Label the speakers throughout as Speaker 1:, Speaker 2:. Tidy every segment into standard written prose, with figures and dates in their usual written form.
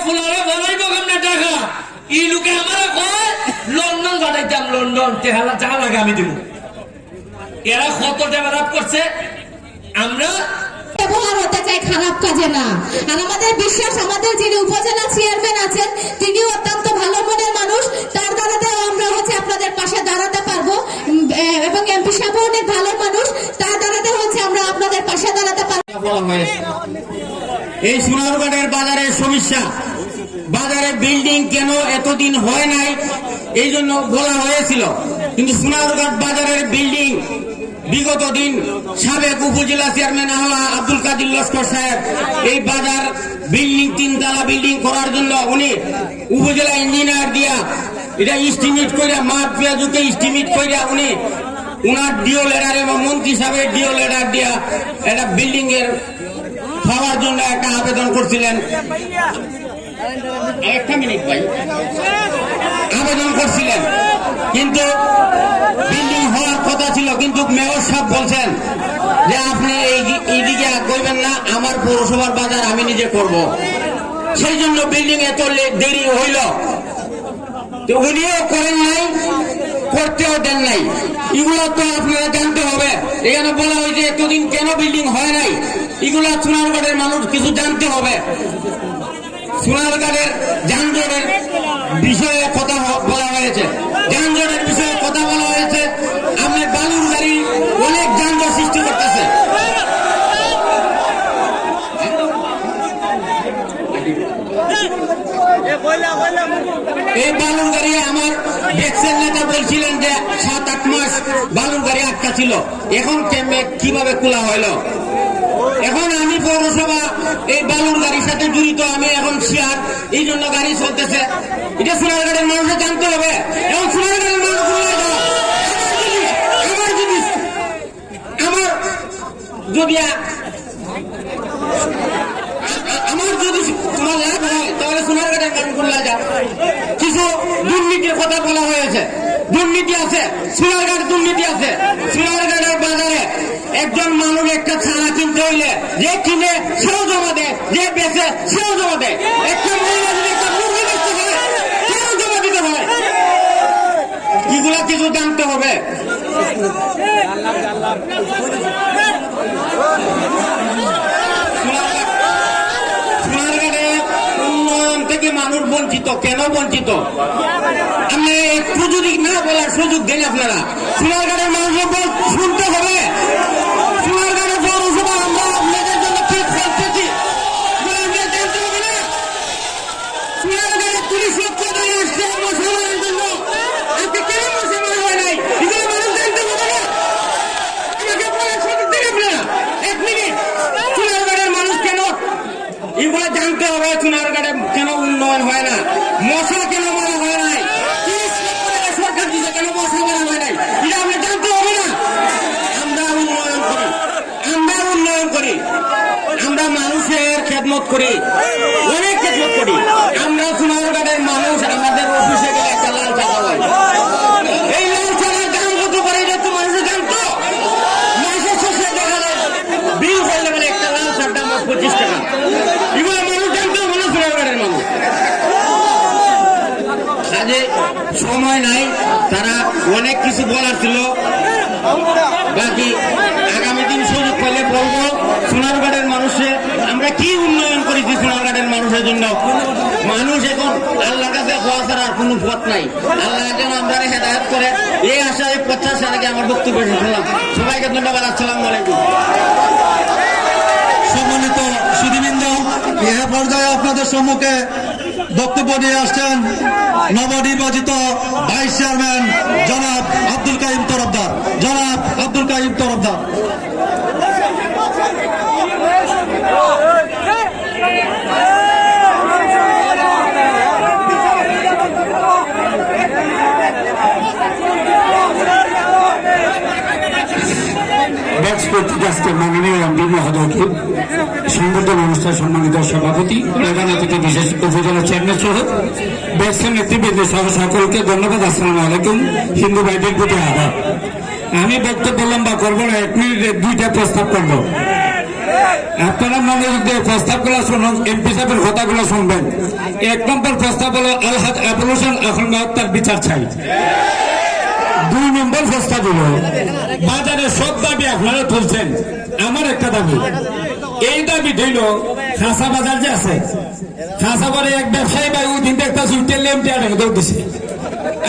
Speaker 1: ফুলারে বলাইব কেমনে টাকা ই লোকে আমারে কয় লন্ডন পাঠাইতাম লন্ডন তেহালা টাকা লাগে আমি দিব এরা কত ডেভেলপ করছে আমরা
Speaker 2: ব্যবহার হতে চাই খারাপ কাজে না আর আমাদের বিশ্বাস আমাদের যিনি উপজেলা চেয়ারম্যান আছেন তিনিও অত্যন্ত ভালো মনের মানুষ তার দ্বারাতেও আমরা হচ্ছে আপনাদের পাশে দাঁড়াতে পারবো এবং এমপি সাহেব অনেক ভালো মানুষ তার দ্বারাতে হচ্ছে আমরা আপনাদের পাশে দাঁড়াতে পারবো
Speaker 3: এই সোনারগাঁয়ের বাজারের সমস্যা বাজারে বিল্ডিং কেন এতদিন হয় নাই এই জন্য বলা হয়েছিল কিন্তু সোনারগাঁ বাজারের বিল্ডিং বিগত দিন সাবেক উপজেলা চেয়ারম্যান আব্দুল কাদির লস্কর সাহেব এই বাজার বিল্ডিং 3 তলা বিল্ডিং করার জন্য উনি উপজেলা ইঞ্জিনিয়ার দিয়া এটা এস্টিমেট করে মাপ পেঁয়াজুকে এস্টিমেট করে উনি উনার ডিও লেটার এবং মন্ত্রী সাহেবের ডিও লেটার দিয়া একটা বিল্ডিং এর পাওয়ার জন্য একটা আবেদন করছিলেন একটা মিনিট ভাই আবেদন করছিলেন কিন্তু বিল্ডিং হওয়ার কথা ছিল কিন্তু মেয়র সাহেব বলছেন যে আপনি এইদিকে করবেন না আমার পৌরসভার বাজার আমি নিজে করব সেই জন্য বিল্ডিং এত দেরি হইল তো উনিও করেন নাই করতেও দেন নাই এগুলো তো আপনারা জানতে হবে এখানে বলা হয়েছে এতদিন কেন বিল্ডিং হয় নাই এগুলা সোনারগাঁয়ের মানুষ কিছু জানতে হবে সোনারগাঁয়ের যানজটের বিষয়ে কথা বলা হয়েছে যানজটের বিষয়ে কথা বলা হয়েছে আপনার বালুর গাড়ি অনেক যানজট সৃষ্টি করতেছে এই বালুর গাড়ি আমার দেখছেন নেতা বলছিলেন যে 7-8 মাস বালুর গাড়ি আটকা ছিল এখন কিভাবে খোলা হইল এখন আমি পৌরসভা এই বালুর গাড়ির সাথে জড়িত আমি এখন শেয়ার এই জন্য গাড়ি চলতেছে এটা সোনারগাঁয়ের মানুষের জানতে হবে এবং সোনারগাঁয়ের মানুষ আমার যদি তোমার লাভ হয় তাহলে সোনারগাঁয়ের মানুষ খুললা যাও কিছু দুর্নীতির কথা বলা হয়েছে দুর্নীতি আছে সোনারগাঁয়ের দুর্নীতি আছে সোনারগাঁয়ের বাজারে একজন মানুষ একটা ছানা কিনতে হইলে যে কিনে সেও জমা দেয় যে বেচে সেও জমা দেয় একটা মহিলা যদি একটা মুরগি বেচতে হয় সেও জমা দিতে হয় এগুলা কিছু জানতে হবে সোনারগাঁয়ের উন্নয়ন থেকে মানুষ বঞ্চিত কেন বঞ্চিত আপনি একটু যদি না বলার সুযোগ দেন আপনারা সোনারগাঁয়ের মানুষ শুনতে হবে সোনারগাঁয়ের পৌরসভা আমরা আপনাদের জন্য কি করতেছি জানতে হবে না সোনারগাঁয়ের পুলিশ রক্ষায় আসছে মুসলমানের জন্য আজকে কেন মুসলমান হয় নাই এগুলো মানুষ জানতে হবে না আমাকে বলার সুযোগ দিন আপনারা 1 মিনিট সোনারগাঁয়ের মানুষ কেন এগুলো জানতে হবে সোনারগাঁয়ে কেন উন্নয়ন হয় না মশা কেন মারা হয় নাই সরকার দিচ্ছে কেন মশা মারা হয় নাই এটা আমরা জানতে হবে না আমরা উন্নয়ন করি আমরা মানুষের খেদমত করি অনেক খেদমত করি আমরা সোনারগাঁয়ের মানুষ আমাদের অফিসে গেলে একটা লাল চা হয় এই লাল চালের দাম কত করে এটা তো মানুষের জানতো মাসের শেষে দেখা যায় বিল করলে মানে একটা লাল চার দাম 25 টাকা এগুলো মানুষ জানতো মানে সোনারগাঁয়ের মানুষ কাজে সময় নাই তারা অনেক কিছু বলার ছিল বাকি আগামী দিন সুযোগ পেলে বলবো সোনারগাঁয়ের মানুষের আমরা কি উন্নয়ন করেছি সোনারগাঁয়ের মানুষের জন্য মানুষ এখন আল্লাহর কাছে হওয়া ছাড়া আর কোনো পথ নাই আল্লাহ যেন আমরা হেদায়ত করে এই আশায় 50 সাল আগে আমার বক্তব্য শেষ করলাম সবাইকে ধন্যবাদ আসসালামু আলাইকুম
Speaker 4: সম্মানিত সুধীবৃন্দ এ পর্যায়ে আপনাদের সম্মুখে বক্তব্য নিয়ে আসছেন নবনির্বাচিত ভাইস চেয়ারম্যান জনাব আব্দুল কাইম তরফদার
Speaker 5: মাননীয় এমপি মহোদয়কে সংবর্ধন অনুষ্ঠান সম্মানিত সভাপতি প্রধান অতিথি বিশেষ উপজেলা চেয়ারম্যান সহ ব্যবসার নেতৃবৃন্দ সহ সকলকে ধন্যবাদ আসসালামু আলাইকুম হিন্দু ভাইদের প্রতি আদাব আমি বক্তব্য লম্বা করবো না 1 মিনিটে 2টা প্রস্তাব করবো আপনারা মনোযোগ দিয়ে প্রস্তাবগুলো শুনুন, এমপি সাহেবের কথাগুলো শুনবেন। 1 নম্বর প্রস্তাব হলো আলহাজ আবুল হোসেন আখন্দ হত্যার বিচার চাই। 2 নম্বর প্রস্তাব হলো বাজারে সব দাবি আপনারা তুলছেন, আমার একটা দাবি, এই দাবি হইল খাসা বাজার যে আছে, খাসা বাজারে এক ব্যবসায়ী ভাই ওই দিন একটা সুইটের লেম টিয়া টাকা দৌড় দিছে।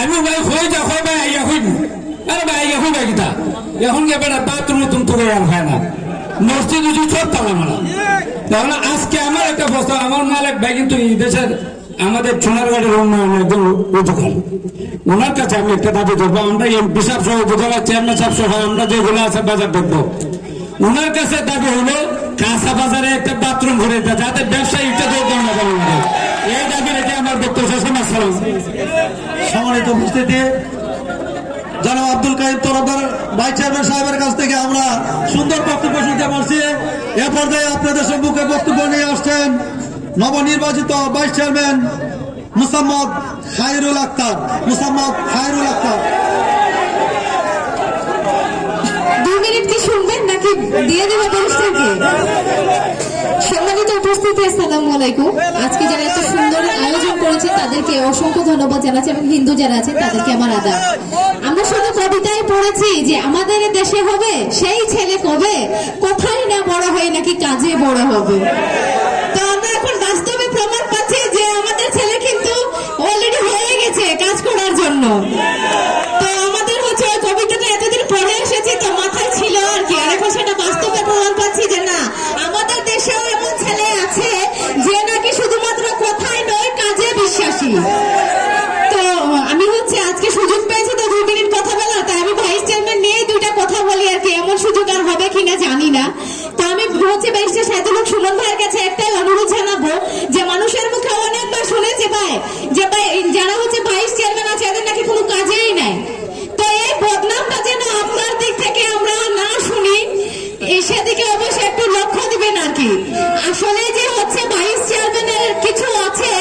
Speaker 5: আমি ভাই হয়ে যা হয় ভাই আইয়া হইব, আরে ভাই আইয়া হইবা কিতা, এখন কে বেটা বাথরুম নতুন তো হয় না, মসজিদ উঁচু সব তালা মারা। তাহলে আজকে আমার একটা প্রস্তাব, আমার মালিক ভাই কিন্তু এই দেশের আমাদের সোনারগাঁয়ের উন্নয়নের একজন উপকার, ওনার কাছে আমি একটা দাবি করবো, আমরা এমপি সাহেব সহ উপজেলা চেয়ারম্যান সাহেব সহ আমরা যেগুলো আছে বাজার দেখবো, ওনার কাছে দাবি হলো কাঁচা বাজারে একটা বাথরুম ভরে দেয় যাতে ব্যবসায়ী এই দাবি রেখে আমার বক্তব্য শেষ। আসসালাম।
Speaker 4: সম্মানিত উপস্থিতি, জনাব আব্দুল কাইম তরফদার ভাইস চেয়ারম্যান সাহেবের কাছ থেকে আমরা সুন্দর বক্তব্য শুনতে পারছি। এ পর্যায়ে আপনাদের সম্মুখে বক্তব্য নিয়ে আসছেন নবনির্বাচিত vice chairman Mosammat Khairul Akhtar.
Speaker 2: 2 minute কি শুনবেন নাকি দিয়ে দেবো বরিষ্ঠকে? সম্মানিত উপস্থিতি, আসসালামু আলাইকুম। আজকে যারা এত সুন্দর আয়োজন করেছে তাদেরকে অসংখ্য ধন্যবাদ জানাচ্ছি এবং হিন্দু যারা আছেন তাদেরকে আমার আদাব। আমরা শুধু কবিতায় পড়েছি যে আমাদের দেশে হবে সেই ছেলে কবে, কোথায় না বড় হয়ে নাকি কাজে বড় হবে। তো আমরা এখন বাস্তবে প্রমাণ পাচ্ছি যে আমাদের ছেলে কিন্তু অলরেডি হয়ে গেছে কাজ করার জন্য। তো আমাদের হচ্ছে ওই কবিতাটা এতদিন পড়ে এসেছি তো মাথায় ছিল আর কি, আর এখন সেটা বাস্তবে প্রমাণ পাচ্ছি যে না, আমাদের দেশেও এমন ছেলে আছে যে নাকি শুধুমাত্র কথায় নয় কাজে বিশ্বাসী। তো আমি হচ্ছে আজকে সুযোগ পেয়েছি তো 2 মিনিট কথা বলা, তাই আমি ভাইস চেয়ারম্যান নিয়ে 2টা কথা বলি আর কি, এমন সুযোগ আর হবে কিনা জানি না। তো আমি হচ্ছে ব্যারিস্টার সাইদুল হক সুমন ভাইয়ের কাছে একটাই অনুরোধ জানাবো যে মানুষের মুখে অনেকবার শুনেছে ভাই যে ভাই যারা হচ্ছে ভাইস চেয়ারম্যান আছে এদের নাকি কোনো কাজেই নাই। তো এই বদনামটা যেন আপনার দিক থেকে আমরা না শুনি, সেদিকে অবশ্যই একটু লক্ষ্য দিবেন আর কি। আসলে যে হচ্ছে ভাইস চেয়ারম্যানের কিছু আছে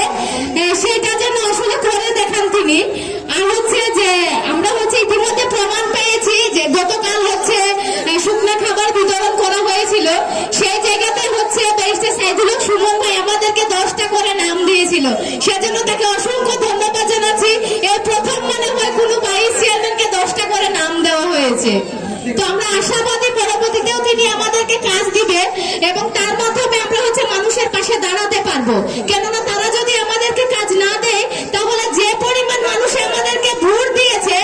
Speaker 2: সেটা যেন আসলে করে দেখান তিনি। আর হচ্ছে যে আমরা হচ্ছে ইতিমধ্যে প্রমাণ পেয়েছি যে গতকাল হচ্ছে শুকনো খাবার বিতরণ করা হয়েছিল, সেই জায়গাতে হচ্ছে ব্যারিস্টার সাইদুল হক সুমন ভাই আমাদেরকে 10টা করে নাম দিয়েছিল, সেজন্য তাকে অসংখ্য ধন্যবাদ জানাচ্ছি। এই প্রথম মনে হয় কোনো ভাইস চেয়ারম্যানকে 10টা করে নাম দেওয়া হয়েছে। তো আমরা আশাবাদী পরবর্তীতেও তিনি আমাদেরকে কাজ দিবে এবং তার মাধ্যমে আমরা হচ্ছে মানুষের পাশে দাঁড়াতে পারবো। কেননা তারা যদি আমাদেরকে কাজ না দেয় তাহলে যে পরিমাণ মানুষ আমাদেরকে ভোট দিয়েছে,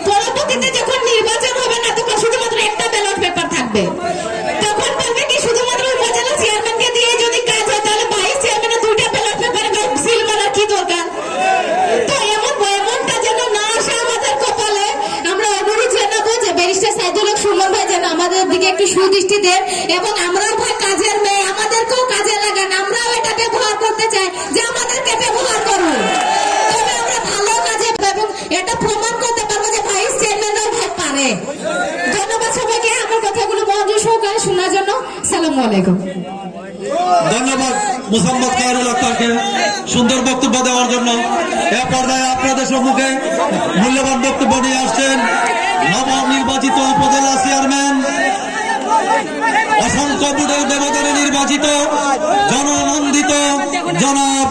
Speaker 2: পরবর্তীতে যখন নির্বাচন হবে না তখন শুধুমাত্র একটা ব্যালট পেপার থাকবে, তখন বলবে কি শুধুমাত্র উপজেলা চেয়ারম্যানকে দিয়ে যদি কাজ হয় তাহলে ভাইস চেয়ারম্যানের 2টা ব্যালট পেপারে সিল মারার কি দরকার? তো এমনটা যেন না আসে আমাদের কপালে। আমরা অনুরোধ জানাবো যে ব্যারিস্টার সাইদুল হক সুমন ভাই যেন আমাদের দিকে একটু সুদৃষ্টি দেন এবং আমরাও ভাই কাজের মেয়ে, আমাদেরকেও কাজে লাগান। আমরাও এটা ব্যবহার করতে চাই যে আমাদেরকে ব্যবহার করুন, তবে আমরা ভালো কাজে এবং এটা প্রমাণ করতে পারবো যে ভাইস চেয়ারম্যানরাও ভাই পারে। ধন্যবাদ সবাইকে আমার কথাগুলো মনোযোগ সহকারে শোনার জন্য। আসসালামু আলাইকুম।
Speaker 4: ধন্যবাদ মুসাম্মদ খায়রুল আক্তারকে সুন্দর বক্তব্য দেওয়ার জন্য। এ পর্যায়ে আপনাদের সম্মুখে মূল্যবান বক্তব্য নিয়ে আসছেন নবনির্বাচিত উপজেলা চেয়ারম্যান, অসংখ্য ভোটের ব্যবধানে নির্বাচিত জননন্দিত জনাব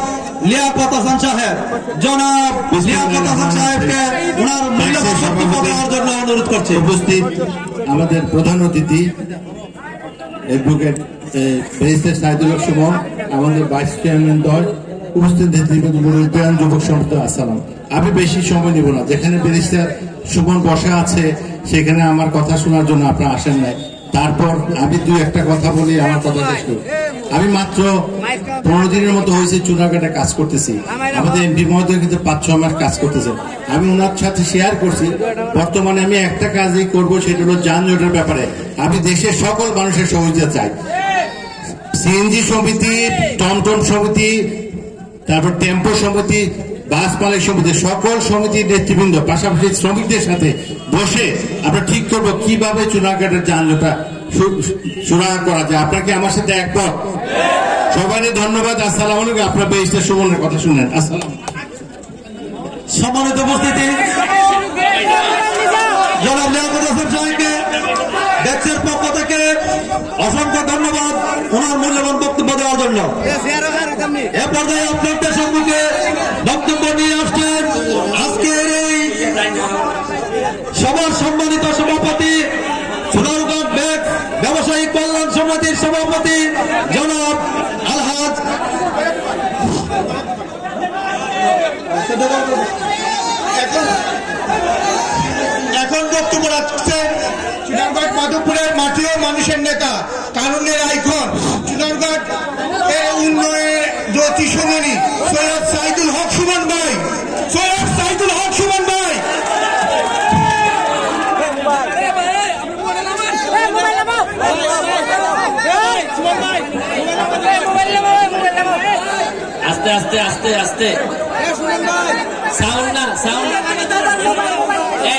Speaker 4: লিয়াকত হাসান সাহেব। জনাব লিয়াকত হাসান সাহেবকে ওনার মূল্যবান বক্তব্য দেওয়ার জন্য অনুরোধ করছি।
Speaker 6: উপস্থিত আমাদের প্রধান অতিথি অ্যাডভোকেট ব্যারিস্টার সাইদুল হক সুমন, আমাদের ভাইস চেয়ারম্যান দল, উপস্থিত নেতৃবৃন্দ, যুবক সংস্থা, আসসালাম। আমি বেশি সময় নিব না, যেখানে ব্যারিস্টার সুমন বসা আছে সেখানে আমার কথা শোনার জন্য আপনারা আসেন নাই। তারপর আমি 2-1টা কথা বলি, আমার কথা শেষ করি। আমি মাত্র 15 দিনের মতো হয়েছে চুনারঘাটে কাজ করতেছি। আমাদের এমপি মহোদয় কিন্তু 5-6 মাস কাজ করতেছেন। আমি ওনার সাথে শেয়ার করছি, বর্তমানে আমি একটা কাজই করবো, সেটা হলো যানজটের ব্যাপারে আমি দেশের সকল মানুষের সহযোগিতা চাই। সিএনজি সমিতি, টমটম সমিতি, তারপর টেম্পো সমিতি, বাস মালিক সমিতি, সকল সমিতির নেতৃবৃন্দ, পাশাপাশি শ্রমিকদের সাথে বসে আমরা ঠিক করবো কিভাবে চুনারঘাটের যানজটটা সুরাহা করা যায়। আপনাকে আমার সাথে একমত? সবাই ধন্যবাদ। আসসালাম আলাইকুম। আপনার ব্যারিস্টার সুমনের কথা শুনলেন। আসসালাম।
Speaker 4: সম্মানিত উপস্থিতি, জনাব লিয়াকত হাসান সাহেবকে ডেস্কের পক্ষ থেকে অসংখ্য ধন্যবাদ ওনার মূল্যবান বক্তব্য দেওয়ার জন্য। এ পর্যায়ে আপনাদের সম্মুখে বক্তব্য নিয়ে আসছেন আজকের এই সবার সম্মানিত সভাপতি, সোনারগাঁও ব্যাংক ব্যবসায়ী কল্যাণ সমিতির সভাপতি জনাব আলহাজ
Speaker 7: এখন বক্তব্য রাখছেন চুনারঘাট মাধবপুরের মাটি ও মানুষের নেতা, কানুনের আইকন, চুনারঘাট উন্নয়নের জ্যোতি সুমনি সৈয়দ সাইদুল হক সুমন ভাই। সৈয়দ সাইদুল হক সুমন ভাই।
Speaker 1: আস্তে আস্তে আস্তে আস্তে সাউন্ড না সাউন্ড।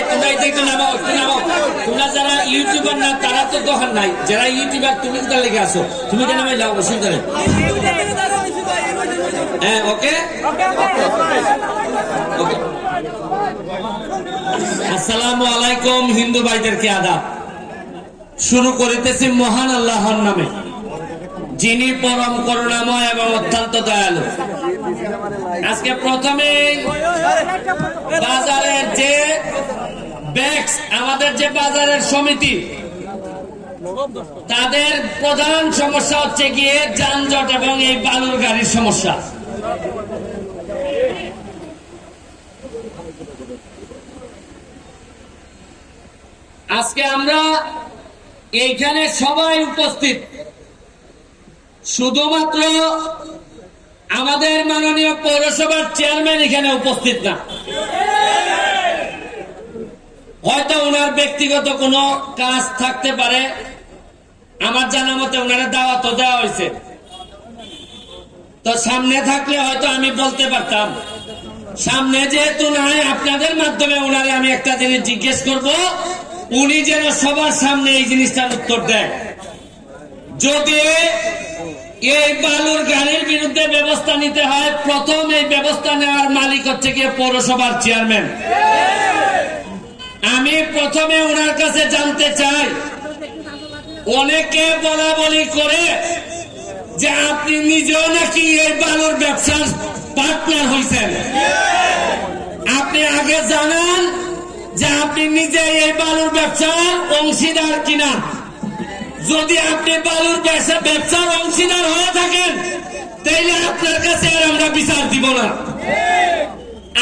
Speaker 1: তোমরা একটু নামাও, একটু নামাও। তোমরা যারা ইউটিউবার না তারা তো দোকান নাই, যারা ইউটিউবার তুমি তার লেগে আসো, তুমি কেন নামাই যাও বসে করে। হ্যাঁ ওকে ওকে। আসসালামু আলাইকুম হিন্দু ভাইদেরকে আদাব। শুরু করিতেছি মহান আল্লাহর নামে, যিনি পরম করুণাময় এবং অত্যন্ত দয়ালু। আজকে প্রথমে বাজারের যে ব্যাক্স, আমাদের যে বাজারের সমিতি, তাদের প্রধান সমস্যা হচ্ছে গিয়ে যানজট এবং এই বালুর গাড়ির সমস্যা। আজকে আমরা এইখানে সবাই উপস্থিত, শুধুমাত্র আমাদের মাননীয় পৌরসভার চেয়ারম্যান এখানে উপস্থিত না। হয়তো ওনার ব্যক্তিগত কোনো কাজ থাকতে পারে, আমার জানা মতে ওনারা দাওয়াত দেওয়া হয়েছে, তো সামনে থাকলে হয়তো আমি বলতে পারতাম। সামনে যেহেতু নাই, আপনাদের মাধ্যমে ওনারে আমি একটা জিনিস জিজ্ঞেস করব, উনি যেন সবার সামনে এই জিনিসটার উত্তর দেয়। যদি এই বালুর গাড়ির বিরুদ্ধে ব্যবস্থা নিতে হয়, প্রথম এই ব্যবস্থা নেওয়ার মালিক হচ্ছে গিয়ে পৌরসভার চেয়ারম্যান। আমি প্রথমে ওনার কাছে জানতে চাই, অনেকে বলা বলি করে যে আপনি নিজেও নাকি এই বালুর ব্যবসার পার্টনার হয়েছেন। আপনি আগে জানান যে আপনি নিজে এই বালুর ব্যবসার অংশীদার কিনা। যদি আপনি বালুর ব্যবসার অংশীদার হয়ে থাকেন, তাইলে আপনার কাছে আর আমরা বিচার দিব না।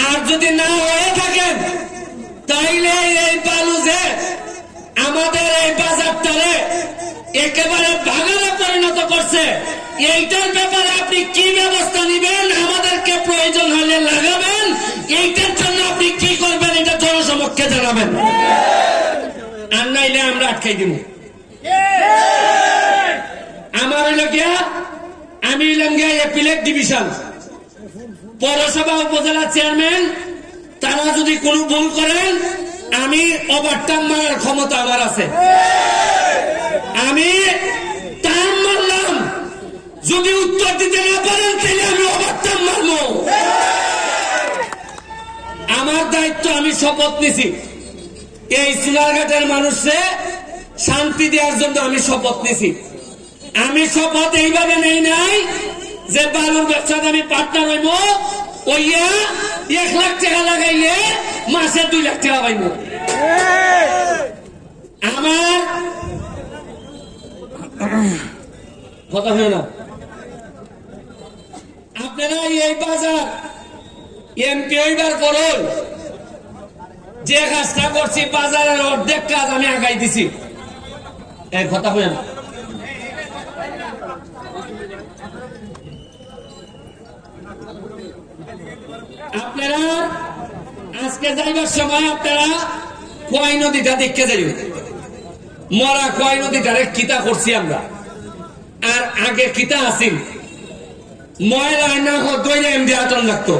Speaker 1: আর যদি না হয়ে থাকেন, তাইলে এই বালু যে আমাদের এই বাজারটারে একেবারে ভাঙারে পরিণত করছে, এইটার ব্যাপারে আপনি কি ব্যবস্থা নিবেন, আমাদেরকে প্রয়োজন হলে লাগাবেন, এইটার জন্য আপনি কি করবেন এটা জনসমক্ষে জানাবেন। আর নাইলে আমরা আটকাই দিব। আমার হইল গিয়া, আমি হইলাম গিয়া এপিলেট ডিভিশন পৌরসভা উপজেলা চেয়ারম্যান। তারা যদি কোনো ভুল করেন, আমি ওভারটার্ন মারার ক্ষমতা আমার আছে। আমি টার্ম মারলাম, যদি উত্তর দিতে না পারেন তাহলে আমি ওভারটার্ন মারবো। আমার দায়িত্ব, আমি শপথ নিছি এই চুনারঘাটের মানুষে শান্তি দেওয়ার জন্য। আমি শপথ নিছি। আমি শপথ এইভাবে নেই নাই যে বালুর ব্যবসাতে আমি পার্টনার হইব, ওইয়া 1 লাখ টাকা লাগাইলে মাসে 2 লাখ টাকা পাইব। আমার কথা হয় না। আপনারা এই বাজার এমপি হইবার করুন, যে কাজটা করছি বাজারের অর্ধেক কাজ আমি আগাই দিছি। এই কথা হয় না। আপনারা আজকে যাইবার সময় আপনারা কয় নদীটা দেখতে যাইবেন। মরা কয় নদীটারে কিতা করছি আমরা, আর আগে কিতা আসিল ময়লা না হইলে এমডি আতন লাগতো।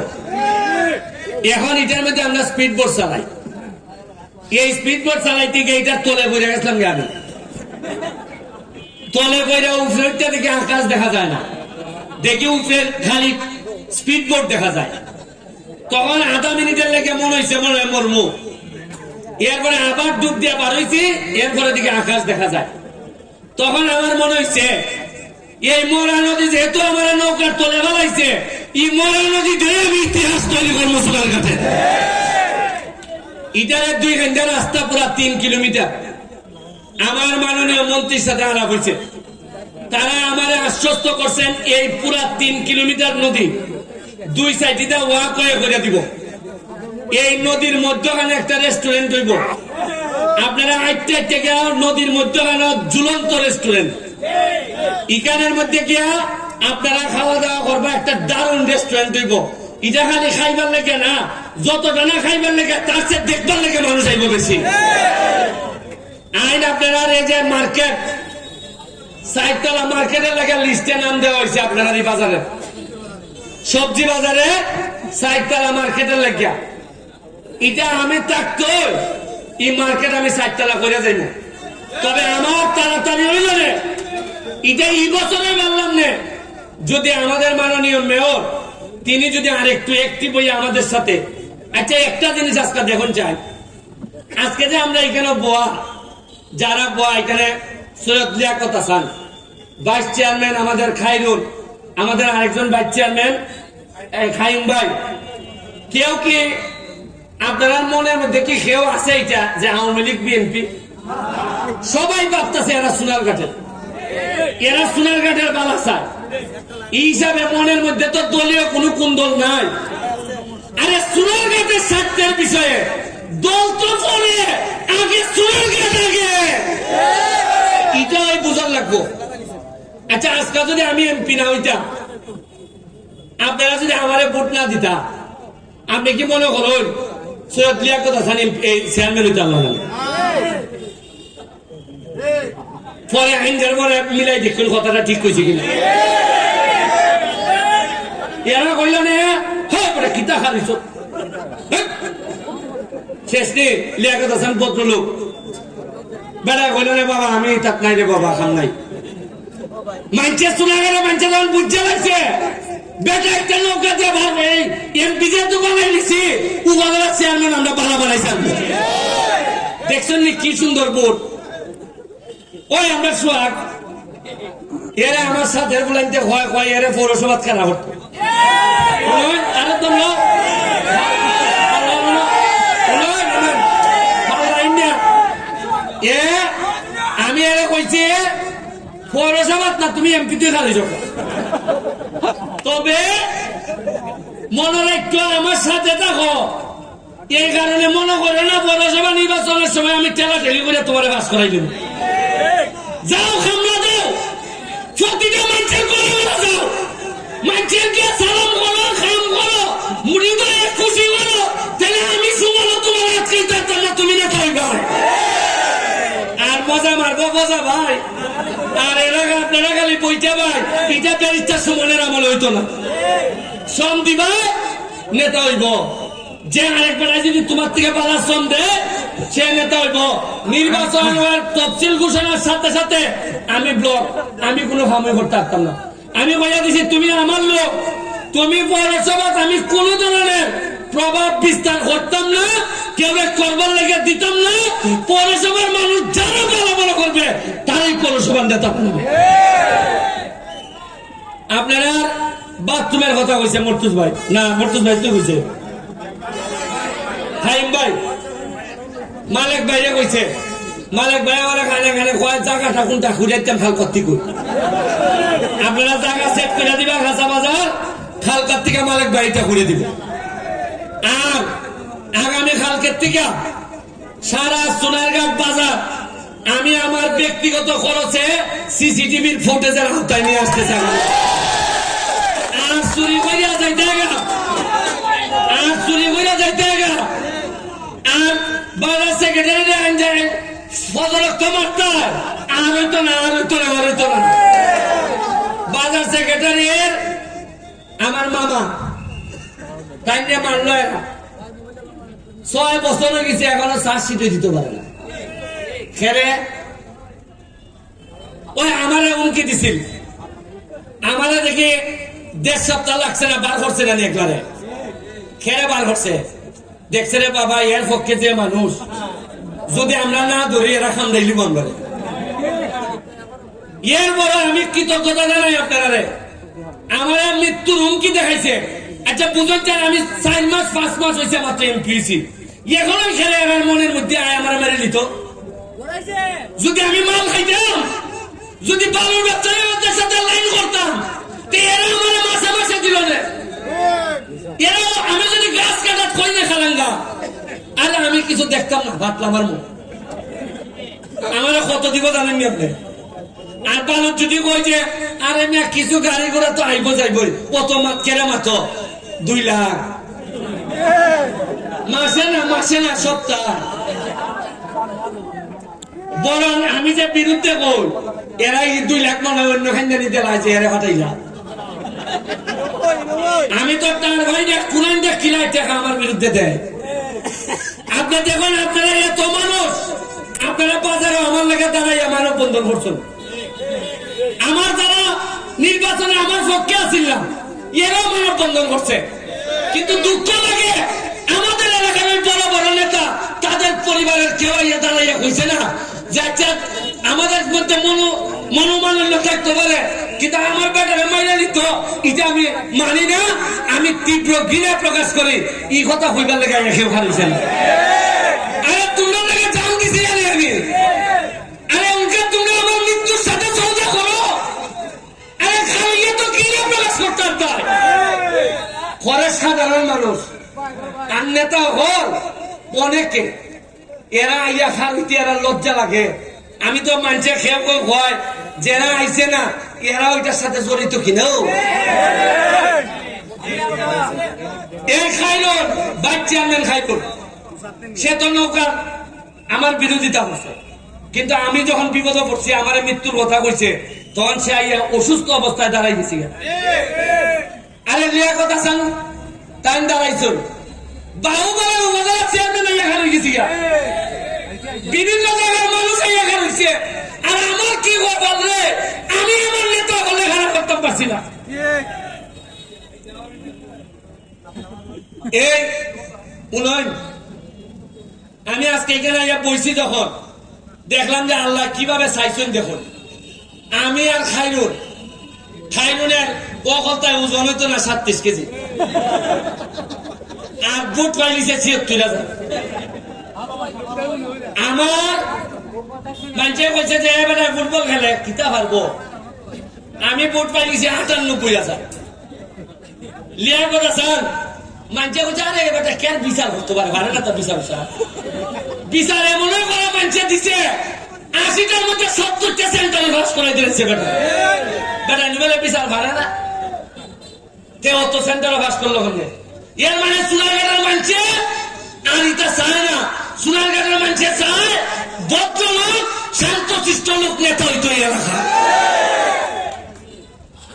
Speaker 1: এখন এটার মধ্যে আমরা স্পিড বোট চালাই। এই স্পিড বোট চালাইতে গিয়ে এটার তলে বইরে গেছিলাম। আমি তলে বইরে উপরে দেখি আকাশ দেখা যায় না, দেখি উপরে খালি স্পিড বোট দেখা যায়। তখন আধা মিনিটের লেগে মনে হয়েছে মনে হয় মরমু। এরপরে আবার ডুব দিয়ে বার হয়েছি, এরপরে দিকে আকাশ দেখা যায়। তখন আমার মনে হয়েছে এই মরা নদী যেহেতু আমার নৌকার তলে ফেলাইছে, এই মরা নদী ধরে আমি ইতিহাস তৈরি করবো সোনার ঘাটে। ইটারে 2 ঘন্টা রাস্তা, পুরা 3 কিলোমিটার। আমার মাননীয় মন্ত্রীর সাথে আলাপ হয়েছে, তারা আমারে আশ্বস্ত করছেন এই পুরা 3 কিলোমিটার নদী 2 সাইডে ওয়াক করে দিব। এই নদীর মধ্যখানে একটা রেস্টুরেন্ট হইব, আপনারা আইতে গিয়া নদীর মধ্যখানে ঝুলন্ত রেস্টুরেন্ট, ইকানের মধ্যে গিয়া আপনারা খাওয়া দাওয়া করবা, একটা দারুণ রেস্টুরেন্ট হইব। এটা খালি খাইবার লেগে না, যতটা না খাইবার লেগে তার চেয়ে দেখবার লেগে মানুষ আইব বেশি। আইন আপনারা এই যে মার্কেট, 4 তলা মার্কেটের লেগে লিস্টে নাম দেওয়া হয়েছে আপনারা এই বাজারে, সবজি বাজারে 4 তলা মার্কেটের লেগে। এটা আমি থাকতো এই মার্কেট আমি 4 তলা করে যাই না, তবে আমার তাড়াতাড়ি হইল না, এটা এই বছরে বললাম না, যদি আমাদের মাননীয় মেয়র তিনি যদি আরেকটু একটি বই আমাদের সাথে। আচ্ছা, একটা জিনিস আজকে দেখুন চাই, আজকে যে আমরা এখানে বোয়া, যারা বোয়া এখানে সৈয়দ লিয়াকত হাসান, ভাইস চেয়ারম্যান আমাদের খাইরুল, আমাদের আরেকজন ভাইস চেয়ারম্যান খাইম ভাই, কেউ কি আপনারা মনের মধ্যে কি কেউ আছে এটা যে আওয়ামী লীগ বিএনপি? সবাই ভাবতেছে এরা সোনারঘাটের, এরা সোনারঘাটের বালাসায়। এই হিসাবে মনের মধ্যে তো দলীয় কোনো কুন্দল নাই। আরে সোনারঘাটের স্বার্থের বিষয়ে দল তো পরে, আগে সোনারঘাট আগে, এটা ওই বুঝার লাগবো। আচ্ছা, আজকে যদি আমি এমপি না হইতাম, আপনারা যদি আমারে ভোট না দিতা, আপনি কি মনে করুন সৈয়দ লিয়াকত হাসান চেয়ারম্যান হইতাম না? পরে আইনদের পরে মিলাই দেখুন কথাটা ঠিক কইছে কিনা। এরা কইল না হ্যাঁ কিতা খারিছ শেষ নেই। লিয়াকত হাসান ভদ্রলোক বেড়া কইল না বাবা আমি তাক নাই রে বাবা, খান নাই। মানছে শোনা গেল, মানছে তখন বুঝতে লাগছে বেটা একটা নৌকা দিয়ে ভাবে এমপি যে তো বানাই নিছি, উপজেলা চেয়ারম্যান আমরা বাড়া বানাইছি। দেখছেন নি কি সুন্দর বোর্ড। ওই আমরা সোহাগ এরা আমার সাথে বলাইতে হয় হয় এরা পৌরসভা খেলা করতো। আরে তো আমি এরা কইছি পৌরসভাত না, তুমি এমপি তুই খালি যাবো। তবে মনে রাখতো আমার সাথে থাকো, এই কারণে মনে করে না পৌরসভা নির্বাচনের সময় আমি ঠেলা ঠেলি করে তোমার বাস করাই দেব। যাও খামলা দাও, প্রতিটা মানুষের করে যাও, মানুষের কে সালাম করো, খাম করো, মুড়ি করে খুশি করো, তাহলে আমি সুমানো তোমার আজকে থাকতাম না, তুমি না থাকবে। আর মজা মারবো মজা ভাই। আর এরা আপনারা খালি বইটা ভাই, এটা বেরিচ্ছা সুমনের আমল হইতো না। শ্রম দিবা নেতা হইব, যে আরেকবার যদি তোমার থেকে পালা শ্রম দে সে নেতা হইব। নির্বাচন তফসিল ঘোষণার সাথে সাথে আমি ব্লক, আমি কোনো ফার্মে করতে পারতাম না। আমি বলে দিছি তুমি আমার লোক, তুমি পৌরসভাত আমি কোন ধরনের প্রভাব বিস্তার করতাম না, কেউ করবার লেগে দিতাম না। পৌরসভার মানুষ যারা বলা করবে তারাই পৌরসভার নেতা করবে। আপনারা বাথরুমের কথা কইছে মর্তুজ ভাই, না মর্তুজ ভাই তো কইছে, হাইম ভাই মালিক ভাইরে কইছে, মালিক ভাই ওরা খানে খানে কয় জায়গাটা কোনটা খুঁজাইতাম খালকার থেকে। আপনারা জায়গা সেট করে দিবা খাসা বাজার, খালকার থেকে মালিক বাড়িটা ঘুরে দিবে। আর আগামী খালকের থেকে সারা সোনারঘাট বাজার আমি আমার ব্যক্তিগত খরচে সিসিটিভির ফুটেজের আওতায় নিয়ে আসতে চাই। আর চুরি করিয়া যাইতে গা, আর চুরি করিয়া যাইতে গা, আর বাজার সেক্রেটারি আইন যায় পদরক্ত মারতে আর হইতো না, আর হইতো না, আর হইতো না। বাজার সেক্রেটারির আমার মামা তাই নিয়ে মারলো এরা 6 বছর হয়ে গেছে, এখনো চার্জশিটে দিতে পারে না। খেলে ওই আমারে হুমকি দিছিল, আমারে দেখি 1.5 সপ্তাহ লাগছে না, বার করছে না একবারে। খেলে বার করছে, দেখছে রে বাবা এর পক্ষে যে মানুষ, যদি আমরা না ধরি এরা খামড়াইলি বন্ধ। এরপরে আমি কৃতজ্ঞতা জানাই আপনারা, আমার মৃত্যুর হুমকি দেখাইছে। আচ্ছা বুঝুন চান, আমি 4 মাস 5 মাস হয়েছে মাত্র এমপি হয়েছি, এখনো খেলে আমার মনের মধ্যে আমার মেরে নিত। যদি আমি মাল খাইতাম, যদি বালুর ব্যবসায়ীদের সাথে লাইন করতাম, তো এরা আমার মাসে মাসে দিল না। এরা আমি যদি গাছ কাটা কই না খালাঙ্গা, আরে আমি কিছু দেখতাম না, ভাবলাম আমার মুখ আমার কত দিব জানেননি আপনি? আর বালুর যদি কই যে আরে মিয়া কিছু গাড়ি ঘোড়া তো আইব যাইবই, কত কেরা মাত্র 2 লাখ মাসে না সপ্তাহ। বরং আমি যে বিরুদ্ধে বল, এরা 2 লাখ মনে অন্য খান্দানি দেলাইছে, এরা হটাইলা। আমি তো তার ভাই না কোরআন দেখ কিলাই টাকা আমার বিরুদ্ধে দেয়। আপনি দেখুন, আপনারা এত মানুষ, আপনারা বাজারে আমার লেগে দাঁড়াই আমারও বন্ধন করছেন। আমার দ্বারা নির্বাচনে আমার পক্ষে আসছিলাম, এরাও মানব বন্ধন করছে। কিন্তু দুঃখ লাগে, আমাদের এলাকার বড় বড় নেতা তাদের পরিবারের কেউ দাঁড়াইয়া হয়েছে না যে আচ্ছা আমাদের মধ্যে মনোমালিন্য থাকতে পারে, কিন্তু আমার বেটারে মাইনা নিত, এটা আমি মানি না। আমি তীব্র ঘৃণা প্রকাশ করি, এই কথা হইবার লেগে কেউ খালিছে না। আরে তোমরা লেগে জান দিছি আমি, আরে উনকে তোমরা আমার মৃত্যুর সাথে সৌদা করো। আরে খালিয়ে তো ঘৃণা প্রকাশ করতাম, তাই করে সাধারণ মানুষ আর নেতা হল অনেকে, এরা আইয়া খালিতে এরা লজ্জা লাগে। আমি তো মানুষের খেয়াল করে হয় যারা আইছে না, এরা ওইটার সাথে জড়িত কিনাও। এই খাইরুল ভাইস চেয়ারম্যান খাইরুল, সে তো নৌকার আমার বিরোধিতা করছে, কিন্তু আমি যখন বিপদে পড়ছি, আমার মৃত্যুর কথা কইছে, তখন সে আইয়া অসুস্থ অবস্থায় দাঁড়াই গেছি। আরে লিয়া কথা চান তাই দাঁড়াইছ, বাহুবলের উপজেলা চেয়ারম্যান আইয়া খালি গেছি, বিভিন্ন জায়গার মানুষ আইয়া খালিছে। আর আমার কি বলবো রে, আমি আমার নেতা হলে খারাপ করতে পারছি না। এই উন্নয়ন আমি আজকে এখানে আইয়া বইছি, যখন দেখলাম যে আল্লাহ কিভাবে চাইছেন, দেখুন আমি আর খাইরুলের অকলতায় ওজন হইতো না 37 কেজি, আর বুট পাইলিছে 76,000। আমার মানুষে কইছে যে এবারে ফুটবল খেলে কিতা পারবো, আমি বুট পাইলিছি 98,000। লিয়ার কথা স্যার, মানুষে কইছে আরে এবারে কেন বিচার করতে পারে, ভালো না তো বিচার এমনই করা মানুষে দিছে, 80টার মধ্যে 70টা সেন্টারে ভাস করে দিয়েছে। বেটা নিবেলে বিচার ভাড়া না, কেউ তো সেন্টারে ভাস করলো। এর মানে সোনারঘাটের মানুষে আর এটা চায় না, সোনারঘাটের মানুষে চায় ভদ্রলোক, শান্তশিষ্ট লোক নেতা হইতো এলাকা।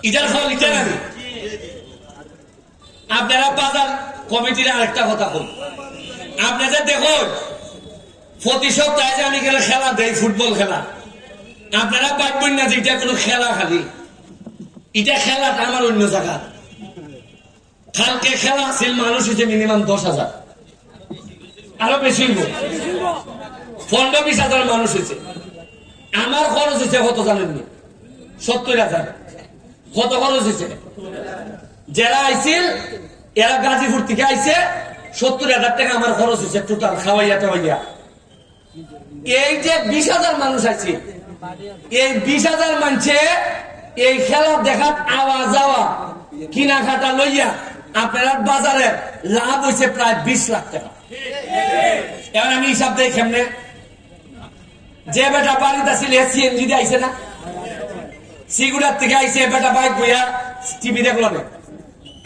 Speaker 1: এটার ফল এটা না। আপনারা বাজার কমিটির আরেকটা কথা বল, আপনাদের দেখুন প্রতি সপ্তাহে যে আমি গেলে খেলা দেই, ফুটবল খেলা, আপনারা পাইবেন না যে এটা কোনো খেলা, খালি এটা খেলাটা আমার অন্য জায়গা। কালকে খেলা আছিল, মানুষ হয়েছে মিনিমাম 10,000, আরো বেশি 15-20,000 মানুষ হয়েছে। আমার খরচ হয়েছে কত জানেননি? 70,000। কত খরচ হয়েছে? যারা আইছিল এরা গাজীপুর থেকে আইছে, 70,000 টাকা আমার খরচ হয়েছে টোটাল খাওয়াইয়া টাওয়াইয়া। এই যে 20,000 মানুষ আছে, এই 20,000 মানুষে এই খেলা দেখার আওয়া যাওয়া কিনা খাটা লইয়া আপনার বাজারে লাভ হয়েছে প্রায় 20 লাখ টাকা। এবার আমি হিসাব দেই কেমনে, যে বেটা বাড়িতে ছিল সিএনজি দিয়ে আইছে না, সিগুড়ার থেকে আইছে বেটা বাইক বইয়া টিভি দেখলো না,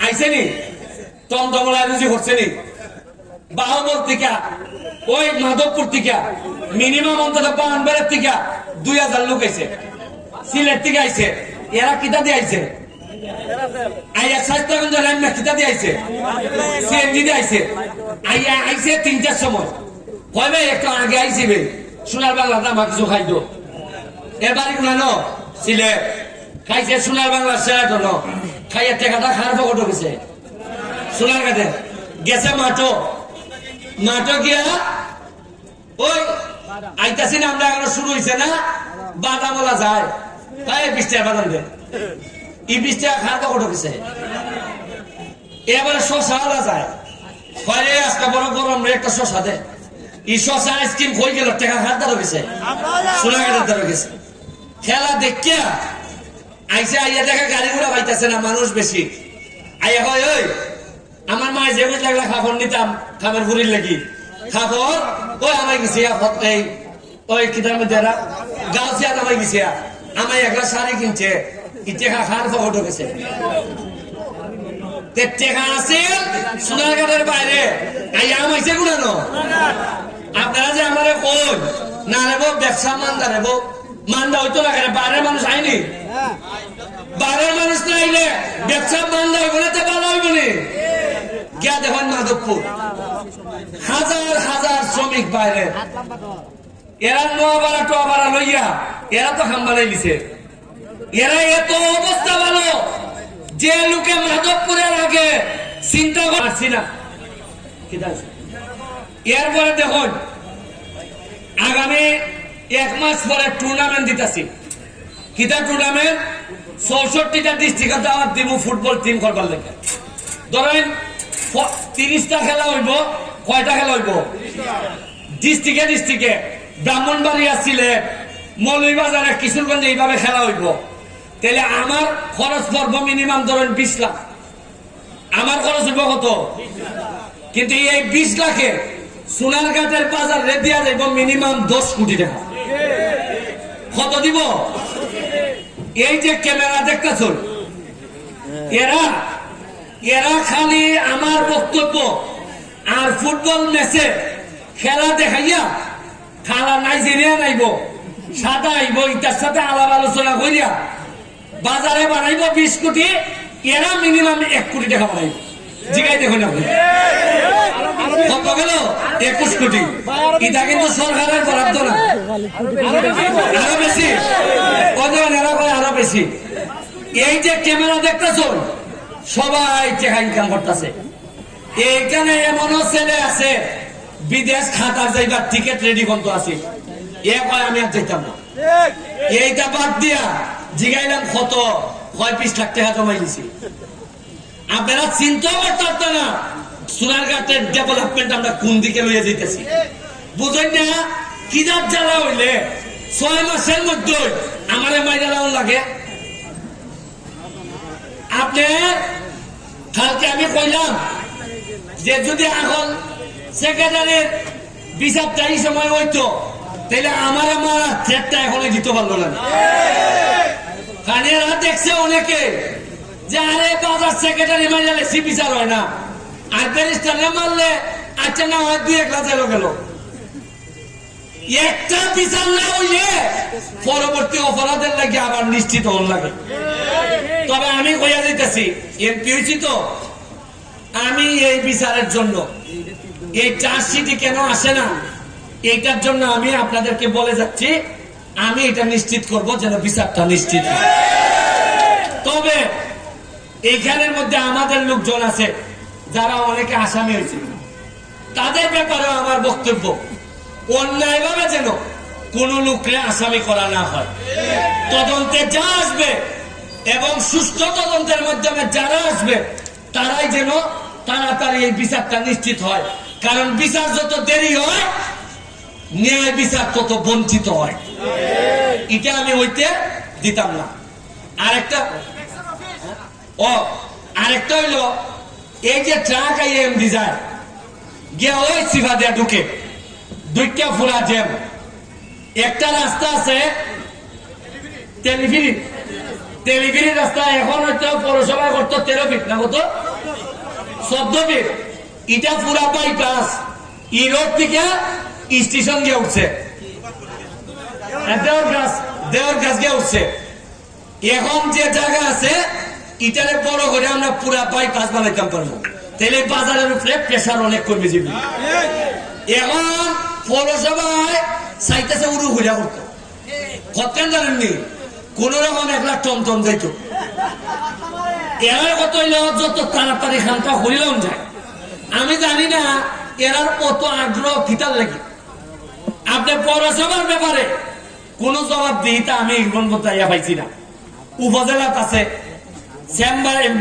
Speaker 1: আইছে নি টমটমলা রুজি করছে নি, বাহুবল থেকে ওই মাধবপুর থেকে মিনিমাম অন্তত পাহানবাড়ির থেকে 2,000 লোক আইছে, সিলেট থেকে আইছে, এরা কিতা দিয়ে আইছে, স্বাস্থ্যগঞ্জ রান্না কিতা দিয়ে আইছে, সিএনজি দিয়ে আইছে, আইছে 3টার সময়। কয় ভাই একটু আগে আইছি ভাই, সোনার বাংলাতে আমার কিছু খাইতো, এর বাড়ি কোন সিলেট, খাইছে সোনার বাংলা সেরাট খাইয়া টেকাটা খার পকট গেছে সোনার কাছে গেছে মাঠো গিয়া ওই আইতাছি না, আমরা এখন শুরু হয়েছে না, বাদামলা যায় তাই 20 টাকা বাজার দে এই 20 টাকা খাওয়া কত গেছে এবারে শশা আলা যায় পরে আজকে বড় গরম রে একটা শশা দে এই শশা আইসক্রিম কই গেল টাকা খাওয়া গেছে সোনাঘাটের গেছে খেলা দেখিয়া আইসা আইয়া দেখা গাড়ি ঘোড়া পাইতেছে না মানুষ বেশি আইয়া হয় ওই আমার মায়ের যে বুঝ লাগলা খাবার নিতাম খাবার ঘুরির লাগি খাবার ওই আমায় গেছি এই ওই কিতার মধ্যে গাছিয়া আমায় গেছি আমায় একটা শাড়ি কিনছে টেকা খান ফটো গেছে টেকা আছে সোনারঘাটের বাইরে আইয়া আমাইছে গুণানো আপনারা যে আমার কোন না রেবো ব্যবসা মান্দা রেবো মান্দা হইতো না কেন বাইরের মানুষ আইনি বাইরের মানুষ না আইলে ব্যবসা মান্দা হইব না তো ভালো হইব না গিয়া দেখেন মাধবপুর হাজার হাজার শ্রমিক বাইরে এরা নোয়াবাড়া টোয়াবাড়া লইয়া এরা তো খাম্বালাই দিছে এরা এত অবস্থা ভালো যে লোকে মাধবপুরের আগে চিন্তা করছি না এরপরে দেখুন আগামী 1 মাস পরে টুর্নামেন্ট দিতেছি কিতা টুর্নামেন্ট 64টা ডিস্ট্রিক্টে দাওয়াত দিব ফুটবল টিম করবার লেগে ধরেন 30টা খেলা হইব কয়টা খেলা হইব ডিস্ট্রিক্টে ব্রাহ্মণবাড়িয়া সিলেট মৌলভীবাজারে কিশোরগঞ্জে এইভাবে খেলা হইব তাহলে আমার খরচ পড়বো মিনিমাম ধরেন 20 লাখ আমার খরচ হইব কত কিন্তু এই 20 লাখে সোনারঘাটের বাজার রেডিয়া যাইব মিনিমাম 10 কোটি টাকা কত দিব এই যে ক্যামেরা দেখতেছ এরা খালি আমার বক্তব্য আর ফুটবল ম্যাচে খেলা দেখাইয়া খালা নাইজেরিয়া নাইব সাদা আইব ইটার সাথে আলাপ আলোচনা করিয়া বাজারে বানাইব 20 কোটি এরা মিনিমাম 1 কোটি টাকা বানাইব জিগাই দেখুন আপনি কত গেল 21 কোটি এটা কিন্তু সরকারের বরাদ্দ না আরো বেশি আরো বেশি এই যে ক্যামেরা দেখতেছ সবাই টাকা ইনকাম করতেছে এইখানে এমনও ছেলে আছে বিদেশ খাতার যাইবার টিকিট রেডি করতে আছে এ কয় আমি আর যেতাম না এইটা বাদ দিয়া জিগাইলাম কত 20 লাখ টাকা জমাই দিছি আপনারা চিন্তা করতে না সোনারঘাটের ডেভেলপমেন্ট আমরা কোন দিকে লইয়া যেতেছি বুঝেন না কিদার জ্বালা হইলে 6 মাসের মধ্যে আমার মাইরা লাউন লাগে আপনি কালকে আমি কইলাম যে যদি এখন সেক্রেটারির বিচারটা এই সময় হইতো তাহলে আমার থ্রেটটা এখনই দিতে পারলো না কানেরা দেখছে অনেকে যে আরে বাজার সেক্রেটারি মারলে সি বিচার হয় না আর ব্যারিস্টারে মারলে আচ্ছা না হয় 2-1 লাখ গেল একটা বিচার না হইলে পরবর্তী অপরাধের লাগে আবার নিশ্চিত হন লাগে তবে আমি কইয়া দিতেছি এমপি হয়েছি তো আমি এই বিচারের জন্য এই চার্জশিটে কেন আসে না এইটার জন্য আমি আপনাদেরকে বলে যাচ্ছি আমি এটা নিশ্চিত করব যেন বিচারটা নিশ্চিত হয় তবে এইখানের মধ্যে আমাদের লোকজন আছে যারা অনেকে আসামি হয়েছে তাদের ব্যাপারে আমার বক্তব্য অন্যায়ভাবে যেন কোন লোককে আসামি করা না হয় তদন্তে যা আসবে এবং সুষ্ঠু তদন্তের মাধ্যমে যারা আসবে তারাই যেন তাড়াতাড়ি এই বিচারটা নিশ্চিত হয় কারণ বিচার যত দেরি হয় ন্যায় বিচার তত বঞ্চিত হয় এটা আমি হইতে দিতাম না আরেকটা হইল এই যে ট্রাক আইএমডি যায় গিয়ে ওই সিভা দিয়ে ঢুকে 2টা ফুরা জ্যাম একটা রাস্তা আছে তেলিফিরি রাস্তা এখন হয়তো পৌরসভায় করতো 13 ফিট না কত 14 ফিট এটা পুরা বাইপাস ই রোড থেকে স্টেশন গিয়ে উঠছে দেওয়ার গিয়ে উঠছে এখন যে জায়গা আছে এটারে বড় করে আমরা পুরা বাইপাস বানাইতাম পারবো তাহলে বাজারের উপরে প্রেশার অনেক কমে যাবে এখন পৌরসভায় চাইতেছে উড়ু ঘুরা করতো কতক্ষণ জানেননি কোন রকম 1 লাখ টন যাইতো এরা কত হইলে যত তাড়াতাড়ি খানটা হইলাম যায় আমি জানি না এরার কত আগ্রহ কিতার লাগে আপনি পৌরসভার ব্যাপারে কোন জবাবদিহিতা আমি ইয়া পাইছি না। উপজেলাত আছে,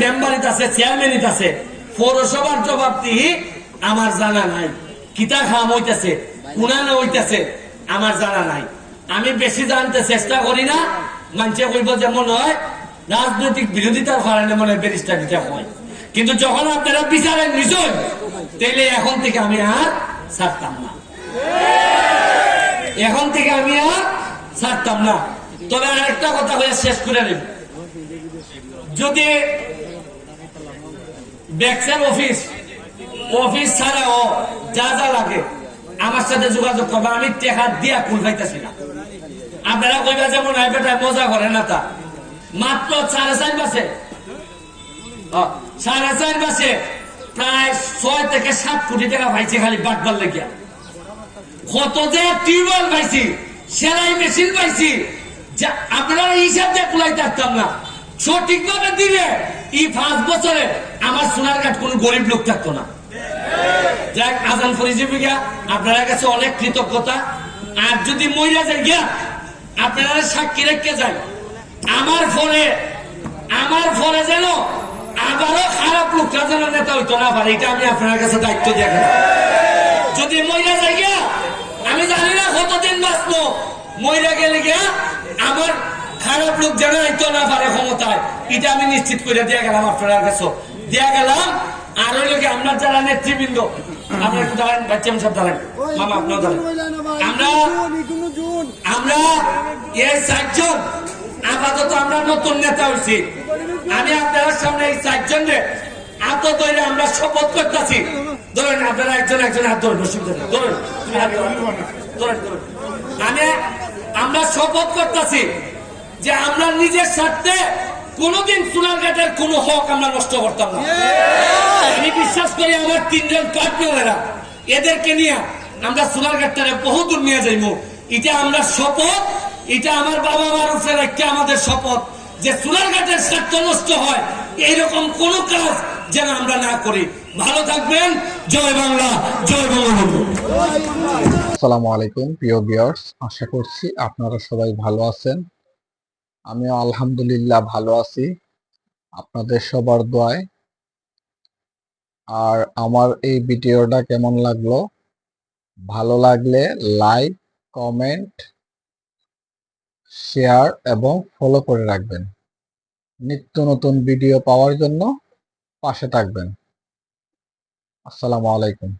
Speaker 1: মেম্বারিত আছে, চেয়ারম্যানিত আছে, পৌরসভার জবাবদিহি আমার জানা নাই। কিতা খাম হইতেছে, কুনানে হইতেছে আমার জানা নাই। আমি বেশি জানতে চেষ্টা করি না। মানুষে কইব যে মনে হয় রাজনৈতিক বিরোধিতার কারণে মনে হয় ব্যারিস্টার দিতে হয়, কিন্তু যখন আপনারা বিচারের নিশ্চয়, তাইলে এখন থেকে আমি আর ছাড়তাম না, এখন থেকে আমি আর ছাড়তাম না। তবে আর একটা কথা হয়ে শেষ করে নেব, যদি ব্যাংকের অফিস ছাড়াও যা যা লাগে আমার সাথে যোগাযোগ করবে। আমি টাকা দিয়া কুল পাইতেছি না। আপনারা কইবা যেমন বেটায় মজা করে না, তা মাত্র 4.5 মাসে 4.5 মাসে প্রায় 6 থেকে 7 কোটি টাকা পাইছে খালি বাটবার লেগিয়া। কত যে টিউবওয়েল পাইছি, সেলাই মেশিন পাইছি, আপনারা হিসাব দিয়ে কুলাইতে পারতাম না। সঠিকভাবে দিলে এই 5 বছরে আমার সোনারঘাট কোন গরিব লোক থাকতো না। যাক, আজান পরিজীবী গিয়া আপনার কাছে অনেক কৃতজ্ঞতা। আর যদি মহিলা যায় গিয়া আপনারা সাক্ষী রেখে যায়, আমার ফলে যেন আবারও খারাপ লোকটা যেন নেতা হইতো না পারে, এটা আমি আপনার কাছে দায়িত্ব দিয়ে গেলাম। যদি মহিলা যায় গিয়া, আমি জানি না কতদিন বাঁচবো, মহিলা গেলে গিয়া আমার খারাপ লোক যেন হইতো না পারে ক্ষমতায়, এটা আমি নিশ্চিত করে দিয়ে গেলাম আপনার কাছে দিয়ে গেলাম। আর ওই লোকে আমরা যারা নেতৃবৃন্দ, আপনার একটু দাঁড়ান, বাচ্চা সব দাঁড়ান, মামা আপনিও দাঁড়ান। আমরা এই 4 জন আপাতত আমরা নতুন নেতা হয়েছি। আমি আপনার সামনে এই 4 জনে হাত ধরে আমরা শপথ করতেছি। ধরেন আপনারা একজন হাত ধরেন, ধরেন আমরা শপথ করতেছি যে আমরা নিজের স্বার্থে কোনদিন সোনারঘাটের কোন হক আমরা নষ্ট করতাম না। আমি বিশ্বাস করি আমার 3 জন পার্টনারেরা, এদেরকে নিয়ে আমরা সোনারঘাটটারে বহুদূর নিয়ে যাইব। এটা আমরা শপথ, এটা আমার বাবা মার উপরে একটা আমাদের শপথ যে সোনারঘাটের স্বার্থ নষ্ট হয় এইরকম কোন কাজ যেন আমরা না করি। ভালো থাকবেন। জয় বাংলা, জয় বঙ্গবন্ধু।
Speaker 8: আসসালামু আলাইকুম প্রিয় ভিউয়ার্স, আশা করছি আপনারা সবাই ভালো আছেন। আমিও আলহামদুলিল্লাহ ভালো আছি আপনাদের সবার দোয়ায়। আর আমার এই ভিডিওটা কেমন লাগলো, ভালো লাগলে লাইক, কমেন্ট, শেয়ার এবং ফলো করে রাখবেন। নিত্য নতুন ভিডিও পাওয়ার জন্য পাশে থাকবেন। আসসালামু আলাইকুম।